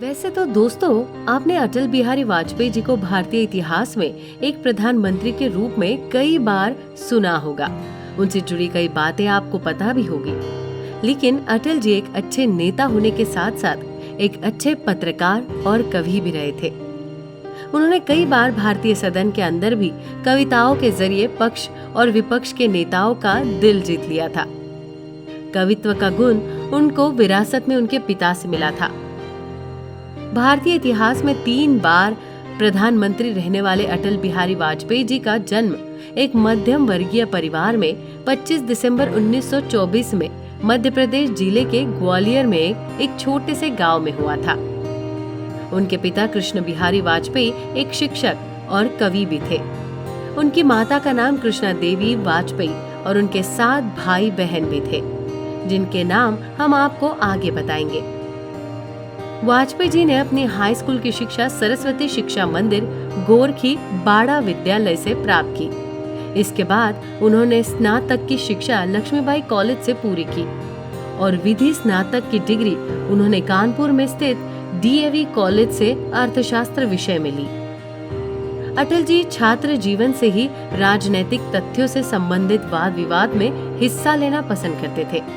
वैसे तो दोस्तों, आपने अटल बिहारी वाजपेयी जी को भारतीय इतिहास में एक प्रधानमंत्री के रूप में कई बार सुना होगा। उनसे जुड़ी कई बातें आपको पता भी होगी। लेकिन अटल जी एक अच्छे नेता होने के साथ साथ एक अच्छे पत्रकार और कवि भी रहे थे। उन्होंने कई बार भारतीय सदन के अंदर भी कविताओं के जरिए पक्ष और विपक्ष के नेताओं का दिल जीत लिया था। कवित्व का गुण उनको विरासत में उनके पिता से मिला था। भारतीय इतिहास में 3 बार प्रधानमंत्री रहने वाले अटल बिहारी वाजपेयी जी का जन्म एक मध्यम वर्गीय परिवार में 25 दिसंबर 1924 में मध्य प्रदेश जिले के ग्वालियर में एक छोटे से गांव में हुआ था। उनके पिता कृष्ण बिहारी वाजपेयी एक शिक्षक और कवि भी थे। उनकी माता का नाम कृष्णा देवी वाजपेयी और उनके 7 भाई बहन भी थे, जिनके नाम हम आपको आगे बताएंगे। वाजपेयी जी ने अपनी हाई स्कूल की शिक्षा सरस्वती शिक्षा मंदिर गोरखी बाड़ा विद्यालय से प्राप्त की। इसके बाद उन्होंने स्नातक की शिक्षा लक्ष्मीबाई कॉलेज से पूरी की और विधि स्नातक की डिग्री उन्होंने कानपुर में स्थित डीएवी कॉलेज से अर्थशास्त्र विषय में ली। अटल जी छात्र जीवन से ही राजनैतिक तथ्यों से संबंधित वाद विवाद में हिस्सा लेना पसंद करते थे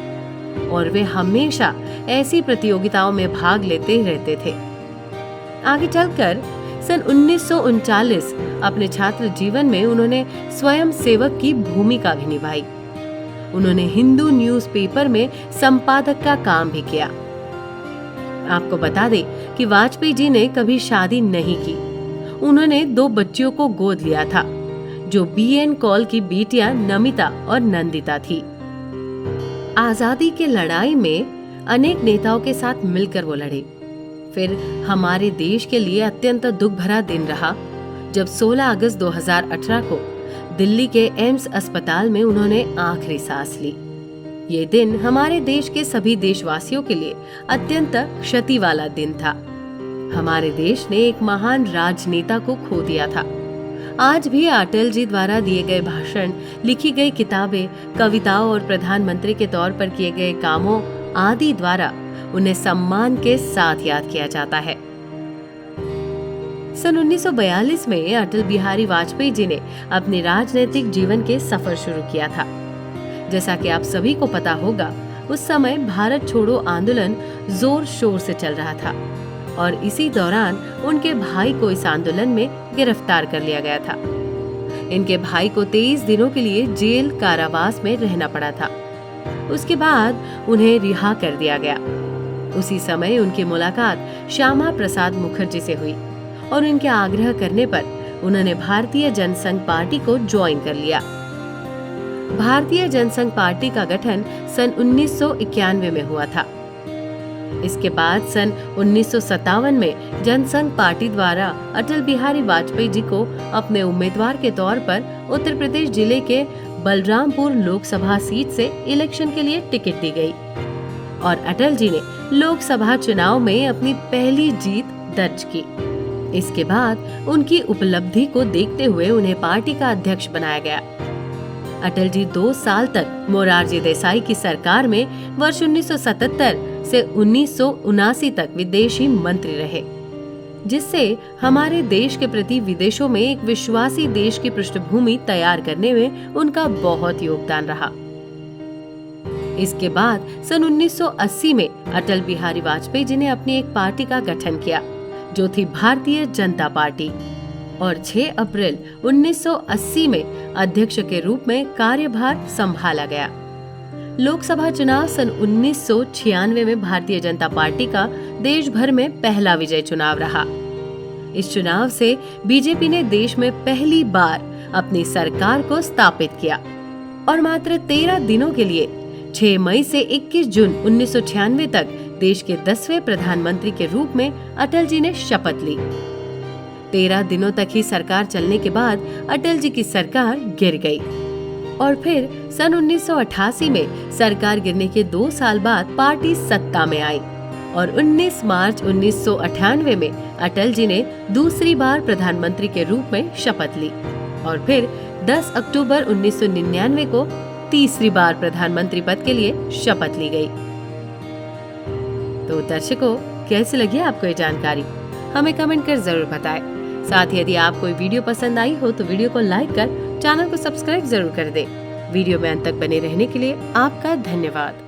और वे हमेशा ऐसी प्रतियोगिताओं में भाग लेते रहते थे। आगे चलकर सन 1939 अपने छात्र जीवन में उन्होंने स्वयं सेवक की भूमिका भी निभाई। उन्होंने हिंदू न्यूज़पेपर में संपादक का काम भी किया। आपको बता दें कि वाजपेयी जी ने कभी शादी नहीं की। उन्होंने 2 बच्चियों को गोद लिया था, जो बीएन कॉल की बेटियां नमिता और नंदिता थी। आजादी की लड़ाई में अनेक नेताओं के साथ मिलकर वो लड़े। फिर हमारे देश के लिए अत्यंत दुख भरा दिन रहा जब 16 अगस्त 2018 को दिल्ली के एम्स अस्पताल में उन्होंने आखिरी सांस ली। ये दिन हमारे देश के सभी देशवासियों के लिए अत्यंत क्षति वाला दिन था। हमारे देश ने एक महान राजनेता को खो दिया था। आज भी अटल जी द्वारा दिए गए भाषण, लिखी गई किताबें, कविताओं और प्रधानमंत्री के तौर पर किए गए कामों आदि द्वारा उन्हें सम्मान के साथ याद किया जाता है। सन 1942 में अटल बिहारी वाजपेयी जी ने अपने राजनीतिक जीवन के सफर शुरू किया था। जैसा कि आप सभी को पता होगा, उस समय भारत छोड़ो आंदोलन जोर शोर से चल रहा था और इसी दौरान उनके भाई को इस आंदोलन में गिरफ्तार कर लिया गया था। इनके भाई को 23 दिनों के लिए जेल कारावास में रहना पड़ा था। उसके बाद उन्हें रिहा कर दिया गया। उसी समय उनकी मुलाकात श्यामा प्रसाद मुखर्जी से हुई और उनके आग्रह करने पर उन्होंने भारतीय जनसंघ पार्टी को ज्वाइन कर लिया। भारतीय जनसंघ पार्टी का गठन सन 1991 में हुआ था। इसके बाद सन 1957 में जनसंघ पार्टी द्वारा अटल बिहारी वाजपेयी जी को अपने उम्मीदवार के तौर पर उत्तर प्रदेश जिले के बलरामपुर लोकसभा सीट से इलेक्शन के लिए टिकट दी गई और अटल जी ने लोकसभा चुनाव में अपनी पहली जीत दर्ज की। इसके बाद उनकी उपलब्धि को देखते हुए उन्हें पार्टी का अध्यक्ष बनाया गया। अटल जी 2 साल तक मोरारजी देसाई की सरकार में वर्ष 1977 से 1979 तक विदेशी मंत्री रहे, जिससे हमारे देश के प्रति विदेशों में एक विश्वासी देश की पृष्ठभूमि तैयार करने में उनका बहुत योगदान रहा। इसके बाद सन 1980 में अटल बिहारी वाजपेयी जी ने अपनी एक पार्टी का गठन किया, जो थी भारतीय जनता पार्टी, और 6 अप्रैल 1980 में अध्यक्ष के रूप में कार्यभार संभाला गया। लोकसभा चुनाव सन 1996 में भारतीय जनता पार्टी का देश भर में पहला विजय चुनाव रहा। इस चुनाव से बीजेपी ने देश में पहली बार अपनी सरकार को स्थापित किया और मात्र 13 दिनों के लिए 6 मई से 21 जून 1996 तक देश के 10वें प्रधानमंत्री के रूप में अटल जी ने शपथ ली। 13 दिनों तक ही सरकार चलने के बाद अटल जी की सरकार गिर गई और फिर सन 1988 में सरकार गिरने के 2 साल बाद पार्टी सत्ता में आई और 19 मार्च 1998 में अटल जी ने दूसरी बार प्रधानमंत्री के रूप में शपथ ली और फिर 10 अक्टूबर 1999 को तीसरी बार प्रधानमंत्री पद के लिए शपथ ली गई। तो दर्शकों, कैसी लगी आपको ये जानकारी? हमें कमेंट कर जरूर बताएं। साथ ही यदि आपको वीडियो पसंद आई हो तो वीडियो को लाइक कर चैनल को सब्सक्राइब जरूर कर दें। वीडियो में अंत तक बने रहने के लिए आपका धन्यवाद।